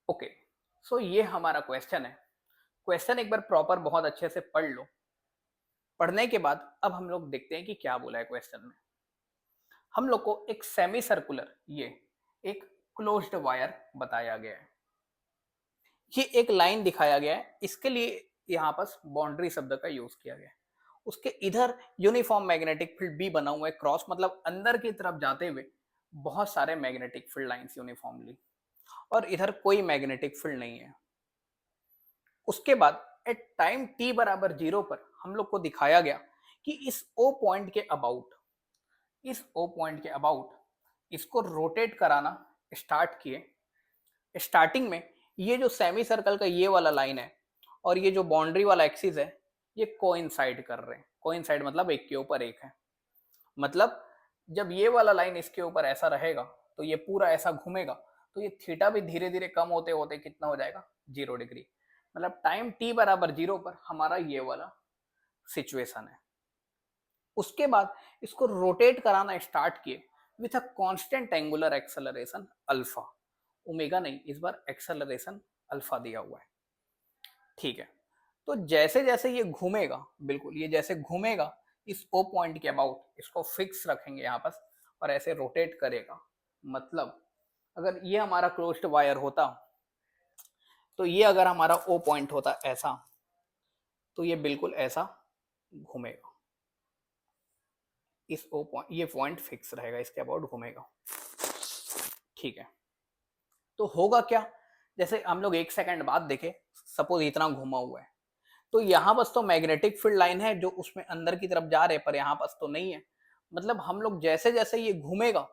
Okay, सो ये हमारा question है। क्वेश्चन एक बार प्रॉपर बहुत अच्छे से पढ़ लो। पढ़ने के बाद अब हम लोग देखते हैं कि क्या बोला है क्वेश्चन में। हम लोग को एक सेमी सर्कुलर, ये एक क्लोज्ड वायर बताया गया है। ये एक लाइन दिखाया गया है, इसके लिए यहाँ पर बाउंड्री शब्द का यूज किया गया है। उसके इधर यूनिफॉर्म मैग्नेटिक फील्ड भी बना हुआ है, क्रॉस मतलब अंदर की तरफ जाते हुए बहुत सारे मैग्नेटिक फील्ड लाइंस यूनिफॉर्मली, और इधर कोई मैग्नेटिक फील्ड नहीं है। उसके बाद एट टाइम t बराबर 0 पर हम लोग को दिखाया गया कि इस O पॉइंट के अबाउट, इस O पॉइंट के अबाउट इसको रोटेट कराना स्टार्ट किए। स्टार्टिंग में ये जो सेमी सर्कल का ये वाला लाइन है और ये जो बाउंड्री वाला एक्सिस है, ये कोइंसाइड कर रहे हैं। कोइंसाइड मतलब एक के ऊपर एक है। मतलब जब ये वाला लाइन इसके ऊपर ऐसा रहेगा तो ये पूरा ऐसा घूमेगा, तो ये थीटा भी धीरे धीरे कम होते होते कितना हो जाएगा, 0 डिग्री। मतलब टाइम t बराबर 0 पर हमारा ये वाला सिचुएशन है। उसके बाद इसको रोटेट कराना स्टार्ट किए with a constant angular acceleration alpha. Omega नहीं, इस बार एक्सेलरेशन अल्फा दिया हुआ है। ठीक है, तो जैसे जैसे ये घूमेगा, बिल्कुल ये जैसे घूमेगा इस ओ पॉइंट के अबाउट इसको फिक्स रखेंगे यहाँ पर और ऐसे रोटेट करेगा। मतलब अगर ये हमारा क्लोज्ड वायर होता तो ये अगर हमारा ओ पॉइंट होता ऐसा, तो ये बिल्कुल ऐसा घूमेगा। इस ओ पॉइंट, ये पॉइंट फिक्स रहेगा, इसके अबाउट घूमेगा। ठीक है, तो होगा क्या, जैसे हम लोग एक सेकंड बाद देखे, सपोज इतना घुमा हुआ है, तो यहाँ बस तो मैग्नेटिक फील्ड लाइन है जो उसमें अंदर की तरफ जा रहे, पर यहाँ बस तो नहीं है। मतलब हम लोग जैसे जैसे ये घूमेगा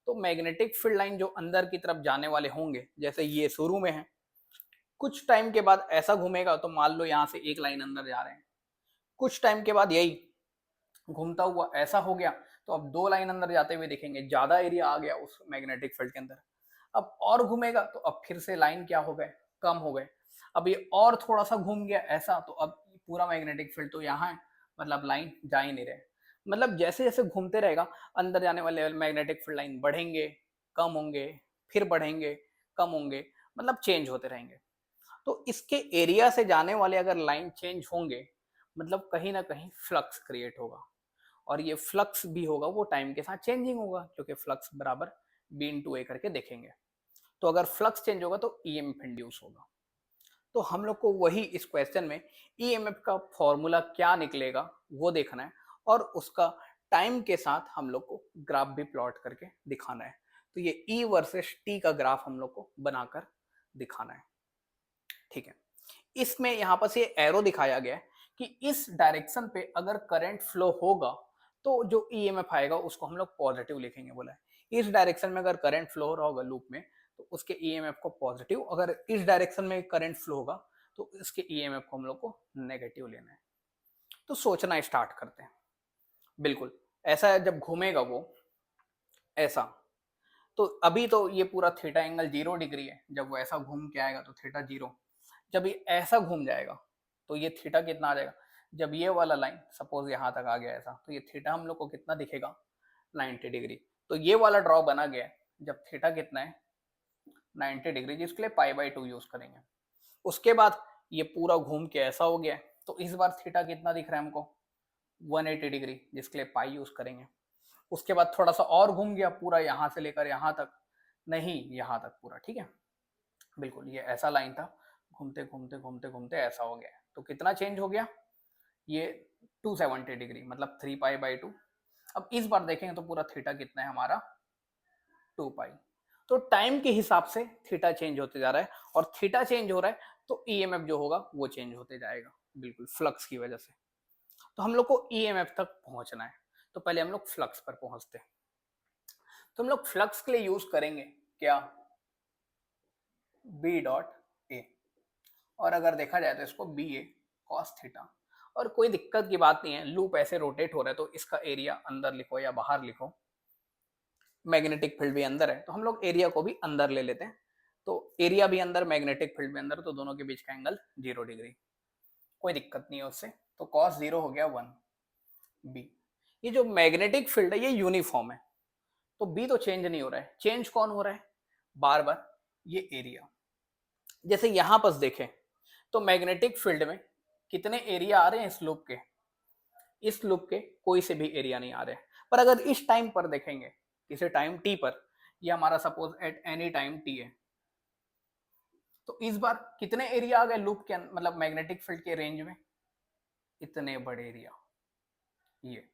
तो मैग्नेटिक फील्ड लाइन जो अंदर की तरफ जाने वाले होंगे, जैसे ये शुरू में है, कुछ टाइम के बाद ऐसा घूमेगा तो मान लो यहाँ से एक लाइन अंदर जा रहे हैं, कुछ टाइम के बाद यही घूमता हुआ ऐसा हो गया, तो अब दो लाइन अंदर जाते हुए देखेंगे, ज्यादा एरिया आ गया उस मैग्नेटिक फील्ड के अंदर। अब और घूमेगा तो अब फिर से लाइन क्या हो गए, कम हो गए। अब ये और थोड़ा सा घूम गया ऐसा, तो अब पूरा मैग्नेटिक फील्ड तो यहाँ है, मतलब लाइन जा ही नहीं रहे। मतलब जैसे जैसे घूमते रहेगा अंदर जाने वाले मैग्नेटिक फील्ड लाइन बढ़ेंगे, कम होंगे, फिर बढ़ेंगे, कम होंगे, मतलब चेंज होते रहेंगे। तो इसके एरिया से जाने वाले अगर लाइन चेंज होंगे, मतलब कहीं ना कहीं फ्लक्स क्रिएट होगा, और ये फ्लक्स भी होगा वो टाइम के साथ चेंजिंग होगा, क्योंकि फ्लक्स बराबर बी इंटू ए करके देखेंगे। तो अगर फ्लक्स चेंज होगा तो ईएमएफ इंड्यूस होगा। तो हम लोग को वही इस क्वेश्चन में ईएमएफ का फॉर्मूला क्या निकलेगा वो देखना है, और उसका टाइम के साथ हम लोग को ग्राफ भी प्लॉट करके दिखाना है। तो ये ई वर्सेस टी का ग्राफ हम लोग को बनाकर दिखाना है। ठीक है, इसमें यहाँ पर ये एरो दिखाया गया है कि इस डायरेक्शन पे अगर करंट फ्लो होगा तो जो ईएमएफ आएगा उसको हम लोग पॉजिटिव लिखेंगे, बोला है। इस डायरेक्शन में अगर करंट फ्लो हो रहा होगा लूप में तो उसके ईएमएफ को पॉजिटिव, अगर इस डायरेक्शन में करंट फ्लो होगा तो इसके ईएमएफ को हम लोग को नेगेटिव लेना है। तो सोचना स्टार्ट करते हैं। बिल्कुल ऐसा है, जब घूमेगा वो ऐसा, तो अभी तो ये पूरा थीटा एंगल 0 डिग्री है, जब वो ऐसा घूम के आएगा तो थीटा 0। जब ये ऐसा घूम जाएगा तो ये थीटा कितना आ जाएगा, जब ये वाला लाइन सपोज यहाँ तक आ गया ऐसा, तो ये थीटा हम लोग को कितना दिखेगा, 90 डिग्री। तो ये वाला ड्रॉ बना गया है जब थीटा कितना है, 90 डिग्री, जिसके लिए पाई/2 यूज करेंगे। उसके बाद ये पूरा घूम के ऐसा हो गया है, तो इस बार थीटा कितना दिख रहा है हमको, 180 डिग्री, जिसके लिए पाई यूज करेंगे। उसके बाद थोड़ा सा और घूम गया पूरा यहाँ से लेकर यहाँ तक, नहीं यहाँ तक पूरा, ठीक है। बिल्कुल ये ऐसा लाइन था, घूमते घूमते घूमते घूमते ऐसा हो गया, तो कितना चेंज हो गया, ये 270 डिग्री, मतलब 3 पाई/2। अब इस बार देखेंगे तो पूरा थीटा कितना है हमारा, 2 पाई। तो टाइम के हिसाब से थीटा चेंज होते जा रहा है, और थीटा चेंज हो रहा है तो ईएमएफ जो होगा वो चेंज होते जाएगा, बिल्कुल फ्लक्स की वजह से। तो हम लोग को ईएमएफ तक पहुंचना है, तो पहले हम लोग फ्लक्स पर पहुंचते हैं। तो हम लोग फ्लक्स के लिए यूज करेंगे क्या, बी डॉट ए, और अगर देखा जाए तो इसको बी ए कॉस थीटा। और कोई दिक्कत की बात नहीं है, लूप ऐसे रोटेट हो रहा है तो इसका एरिया अंदर लिखो या बाहर लिखो, मैग्नेटिक फील्ड भी अंदर है तो हम लोग एरिया को भी अंदर ले लेते हैं। तो एरिया भी अंदर, मैग्नेटिक फील्ड भी अंदर, तो दोनों के बीच का एंगल 0 डिग्री, कोई दिक्कत नहीं है उससे। तो कॉस 0 हो गया 1 बी। ये जो मैग्नेटिक फील्ड है ये यूनिफॉर्म है, तो बी तो चेंज नहीं हो रहा है, चेंज कौन हो रहा है बार बार, ये एरिया। जैसे यहां पर देखें तो मैग्नेटिक फील्ड में कितने एरिया आ रहे हैं इस लूप के कोई से भी एरिया नहीं आ रहे। पर अगर इस टाइम पर देखेंगे, किसी टाइम टी पर, ये हमारा suppose at any time T है, तो इस बार कितने एरिया आ गए लूप के मतलब मैग्नेटिक फील्ड के रेंज में, इतने बड़े एरिया। ये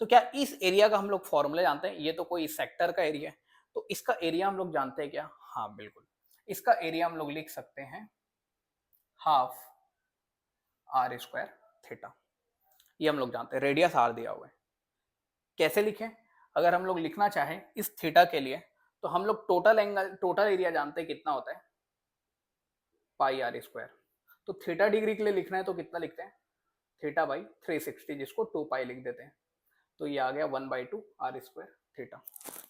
तो क्या इस एरिया का हम लोग फॉर्मूला जानते हैं? ये तो कोई सेक्टर का एरिया है, तो इसका एरिया हम लोग जानते हैं क्या? हाँ बिल्कुल, इसका एरिया हम लोग लिख सकते हैं हाफ आर स्क्वायर थीटा। ये हम लोग जानते हैं, रेडियस आर दिया हुआ है। कैसे लिखें? अगर हम लोग लिखना चाहें इस थीटा के लिए, तो हम लोग टोटल एंगल, टोटल एरिया जानते हैं कितना होता है, पाई आर स्क्वायर। तो थीटा डिग्री के लिए लिखना है तो कितना लिखते हैं, थीटा बाई 360, जिसको 2 पाई लिख देते हैं। तो ये आ गया 1/2 आर स्क्वायर थीटा।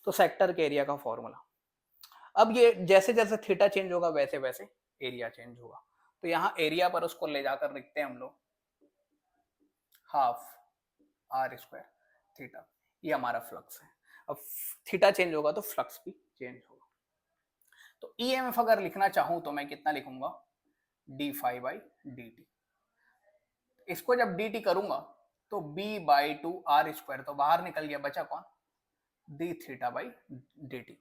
तो सेक्टर के एरिया का फॉर्मूला। अब ये जैसे जैसे थीटा चेंज होगा वैसे वैसे एरिया चेंज होगा। तो यहाँ एरिया पर उसको ले जाकर लिखते हैं हम लोग हाफ आर स्क्वायर थीटा। ये हमारा फ्लक्स है। अब थीटा चेंज होगा तो फ्लक्स भी चेंज होगा। तो ईएमएफ अगर लिखना चाहूं तो मैं कितना लिखूंगा, D phi by D T. इसको जब डी टी करूंगा तो b/2 आर स्क्वायर, तो बाहर निकल गया, बचा कौन, D theta by D T.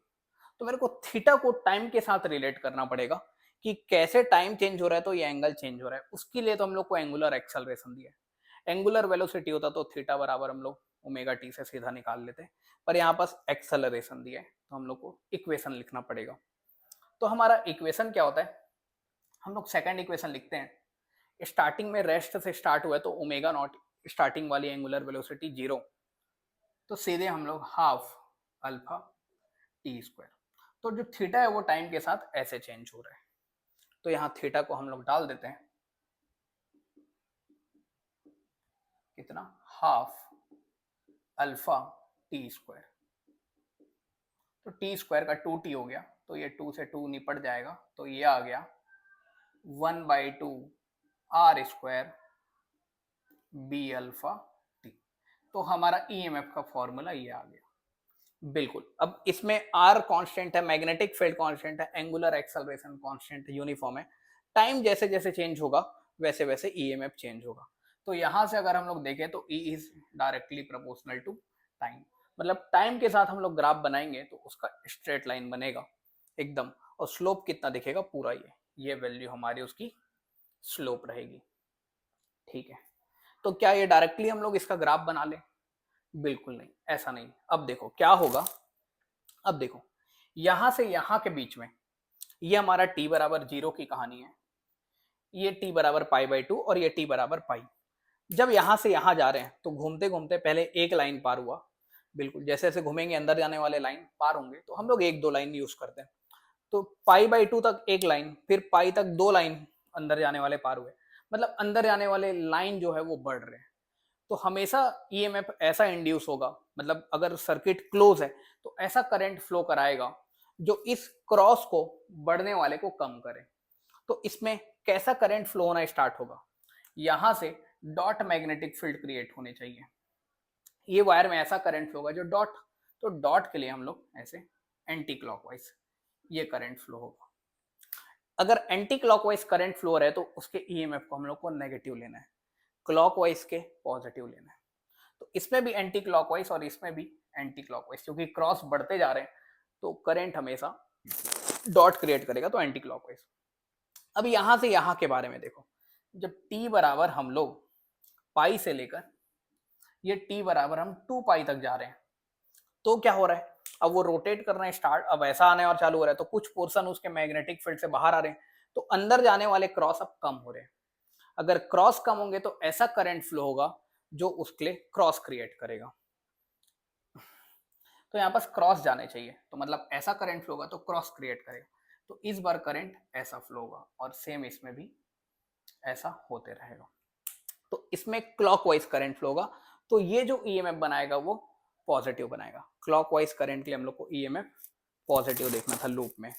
तो मेरे को थीटा को टाइम के साथ रिलेट करना पड़ेगा कि कैसे टाइम चेंज हो रहा है तो ये एंगल चेंज हो रहा है। उसके लिए तो हम लोग को एंगुलर एक्सेलरेशन दिया है। एंगुलर वेलोसिटी होता तो थीटा बराबर हम लोग ओमेगा टी से सीधा निकाल लेते हैं, पर यहाँ पास एक्सेलरेशन दिया है तो हम लोग को इक्वेशन लिखना पड़ेगा। तो हमारा इक्वेशन क्या होता है, हम लोग सेकंड इक्वेशन लिखते हैं, स्टार्टिंग में रेस्ट से स्टार्ट हुआ है तो ओमेगा नॉट, स्टार्टिंग वाली एंगुलर वेलोसिटी 0, तो सीधे हम लोग हाफ अल्फा टी स्क्वायर। तो जो थीटा है वो टाइम के साथ ऐसे चेंज हो रहा है, तो यहाँ थीटा को हम लोग डाल देते हैं कितना, हाफ अल्फा टी स्क्वायर। तो टी स्क्वायर का 2t हो गया, तो ये 2 से 2 निपट जाएगा, तो ये आ गया 1/2 R square B alpha T. तो हमारा ईएमएफ का फॉर्मूला ये आ गया। बिल्कुल, अब इसमें आर कांस्टेंट है, मैग्नेटिक फील्ड कांस्टेंट है, एंगुलर एक्सेलरेशन कांस्टेंट यूनिफॉर्म है। टाइम जैसे जैसे चेंज होगा वैसे वैसे ईएमएफ चेंज होगा। तो यहां से अगर हम लोग देखें तो E is directly proportional to time, मतलब टाइम के साथ हम लोग ग्राफ बनाएंगे तो उसका स्ट्रेट लाइन बनेगा एकदम, और स्लोप कितना दिखेगा, पूरा ये वैल्यू हमारी उसकी स्लोप रहेगी। ठीक है, तो क्या ये डायरेक्टली हम लोग इसका ग्राफ बना लें? बिल्कुल नहीं, ऐसा नहीं। अब देखो क्या होगा, अब देखो यहां से यहां के बीच में ये हमारा t बराबर 0 की कहानी है, ये t बराबर π/2 और ये t बराबर पाई। जब यहां से यहां जा रहे हैं तो घूमते घूमते पहले एक लाइन पार हुआ, बिल्कुल जैसे जैसे घूमेंगे अंदर जाने वाले लाइन पार होंगे, तो हम लोग एक दो लाइन यूज करते हैं। तो π/2 तक एक लाइन, फिर पाई तक दो लाइन अंदर जाने वाले पार हुए, मतलब अंदर जाने वाले लाइन जो है वो बढ़ रहे हैं। तो हमेशा ईएमएफ ऐसा इंड्यूस होगा, मतलब अगर सर्किट क्लोज है तो ऐसा करंट फ्लो कराएगा जो इस क्रॉस को, बढ़ने वाले को कम करे। तो इसमें कैसा करंट फ्लो होना स्टार्ट होगा, यहां से डॉट मैग्नेटिक फील्ड क्रिएट होने चाहिए, ये वायर में ऐसा करंट फ्लो होगा जो डॉट, तो डॉट के लिए हम लोग ऐसे एंटी क्लॉकवाइज ये करंट फ्लो होगा। अगर एंटी क्लॉकवाइज करंट फ्लो हो रहा है तो उसके ईएमएफ को हम लोग को नेगेटिव लेना है, क्लॉकवाइज के पॉजिटिव लेना है। तो इसमें भी एंटी क्लॉकवाइज और इसमें भी एंटी क्लॉकवाइज, क्योंकि क्रॉस बढ़ते जा रहे हैं तो करंट हमेशा डॉट क्रिएट करेगा, तो एंटी क्लॉकवाइज। अब यहां से यहां के बारे में देखो, जब t बराबर हम लोग पाई से लेकर ये t बराबर हम 2 पाई तक जा रहे हैं, तो क्या हो रहा है, अब वो रोटेट करना स्टार्ट, अब ऐसा आने और चालू हो रहा है, तो कुछ पोर्शन उसके मैग्नेटिक फील्ड से बाहर आ रहे हैं, तो अंदर जाने वाले क्रॉस अब कम हो रहे हैं। अगर क्रॉस कम होंगे तो ऐसा करंट फ्लो होगा जो उसके लिए क्रॉस क्रिएट करेगा। तो यहाँ पास क्रॉस जाने चाहिए, तो मतलब ऐसा करंट फ्लो होगा तो क्रॉस क्रिएट करेगा, तो इस बार करंट ऐसा फ्लो होगा, और सेम इसमें भी ऐसा होते रहेगा। तो इसमें क्लॉकवाइज करंट फ्लो होगा, तो ये जो ईएमएफ बनाएगा वो पॉजिटिव बनाएगा। क्लॉकवाइज करंट के लिए हम लोग को ईएमएफ पॉजिटिव देखना था लूप में।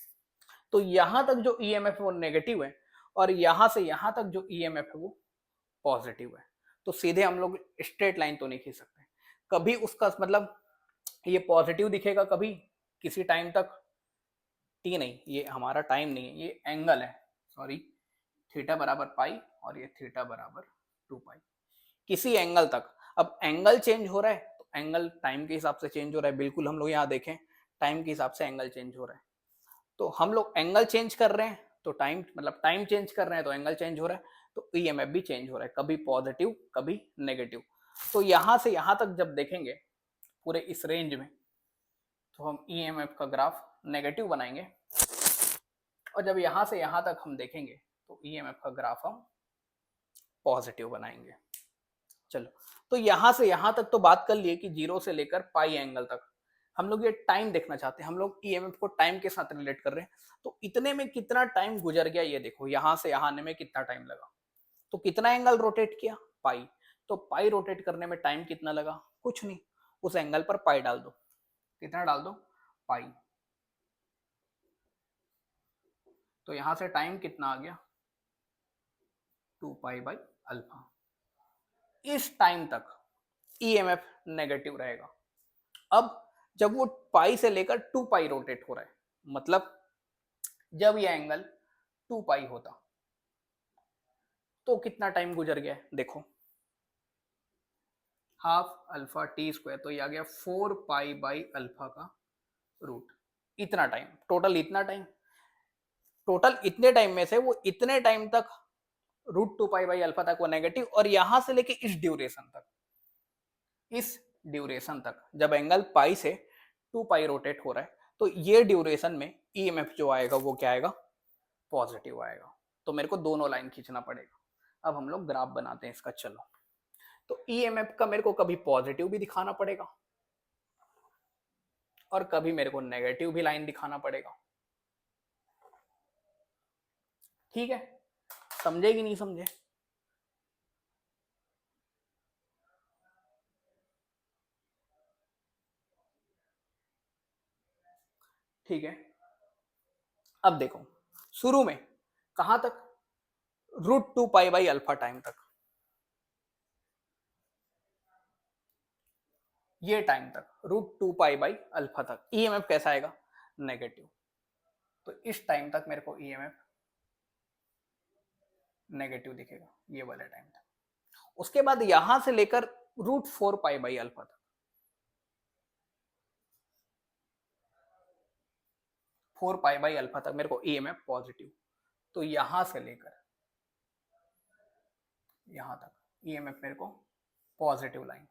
तो यहां तक जो ईएमएफ है वो नेगेटिव है, और यहां से यहां तक जो ईएमएफ है वो पॉजिटिव है। तो सीधे हम लोग स्ट्रेट लाइन तो नहीं खींच सकते, कभी उसका मतलब ये पॉजिटिव दिखेगा, कभी किसी टाइम तक टी नहीं, ये हमारा टाइम नहीं है, ये एंगल है, सॉरी, थीटा बराबर पाई और ये थीटा बराबर 2 पाई किसी एंगल तक। अब एंगल चेंज हो रहा है तो एंगल टाइम के हिसाब से चेंज हो रहा है, बिल्कुल हम लोग यहाँ देखें टाइम के हिसाब से एंगल चेंज हो रहा है। तो हम लोग एंगल चेंज कर रहे हैं तो टाइम मतलब टाइम चेंज कर रहे हैं तो एंगल चेंज हो रहा है, तो ईएमएफ भी चेंज हो रहा है, कभी पॉजिटिव कभी नेगेटिव। तो यहां से यहां तक जब देखेंगे पूरे इस रेंज में तो हम ईएमएफ का ग्राफ नेगेटिव बनाएंगे, और जब यहां से यहां तक हम देखेंगे तो ईएमएफ का ग्राफ हम पॉजिटिव बनाएंगे। चलो, तो यहां से यहां तक तो बात कर लिए कि जीरो से लेकर पाई एंगल तक। हम लोग ये टाइम देखना चाहते हैं, हम लोग ईएमएफ को टाइम के साथ रिलेट कर रहे हैं। तो इतने में कितना टाइम गुजर गया ये देखो, यहां से यहां आने में कितना टाइम लगा। तो कितना एंगल रोटेट किया, पाई। तो पाई रोटेट करने में टाइम कितना लगा, कुछ नहीं, उस एंगल पर पाई डाल दो। कितना डाल दो, पाई। तो यहां से टाइम कितना आ गया, 2 पाई/अल्फा। इस टाइम तक ईएमएफ नेगेटिव रहेगा। अब जब वो पाई से लेकर 2 पाई रोटेट हो रहा है, मतलब जब ये एंगल 2 पाई होता तो कितना टाइम गुजर गया है देखो, हाफ अल्फा टी स्क्वायर, तो ये आ गया 4 पाई/अल्फा का रूट। इतना टाइम टोटल, इतना टाइम टोटल, इतने टाइम में से वो इतने टाइम तक √2 पाई/अल्फा तक वो नेगेटिव, और यहां से लेके इस ड्यूरेशन तक, इस ड्यूरेशन तक जब एंगल पाई से 2 पाई रोटेट हो रहा है तो ये ड्यूरेशन में ईएमएफ जो आएगा वो क्या आएगा, पॉजिटिव आएगा। तो मेरे को दोनों लाइन खींचना पड़ेगा। अब हम लोग ग्राफ बनाते हैं इसका। चलो, तो ईएमएफ का मेरे को कभी पॉजिटिव भी दिखाना पड़ेगा और कभी मेरे को नेगेटिव भी लाइन दिखाना पड़ेगा। ठीक है, समझे कि नहीं समझे? ठीक है, अब देखो शुरू में कहां तक, √2 पाई/अल्फा टाइम तक, ये टाइम तक √2 पाई/अल्फा तक ईएमएफ कैसा आएगा, नेगेटिव। तो इस टाइम तक मेरे को ईएमएफ नेगेटिव दिखेगा, ये वाला टाइम तक। उसके बाद यहां से लेकर √4 पाई/अल्फा तक, 4 पाई/अल्फा तक मेरे को ईएमएफ पॉजिटिव। तो यहां से लेकर यहां तक ईएमएफ मेरे को पॉजिटिव लाइन,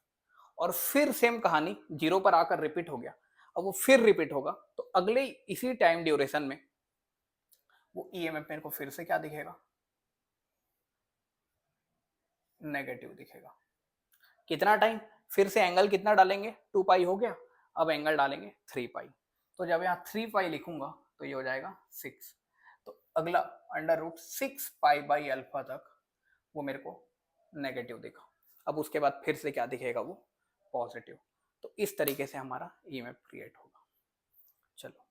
और फिर सेम कहानी जीरो पर आकर रिपीट हो गया। अब वो फिर रिपीट होगा तो अगले इसी टाइम ड्यूरेशन में वो ईएमएफ मेरे को फिर से क्या दिखेगा, नेगेटिव दिखेगा। कितना टाइम, फिर से एंगल कितना डालेंगे, 2 पाई हो गया, अब एंगल डालेंगे 3 पाई। तो जब यहाँ 3 पाई लिखूंगा तो ये हो जाएगा 6। तो अगला √6 पाई/अल्फा तक वो मेरे को नेगेटिव दिखा। अब उसके बाद फिर से क्या दिखेगा, वो पॉजिटिव। तो इस तरीके से हमारा ईएमएफ क्रिएट होगा। चलो।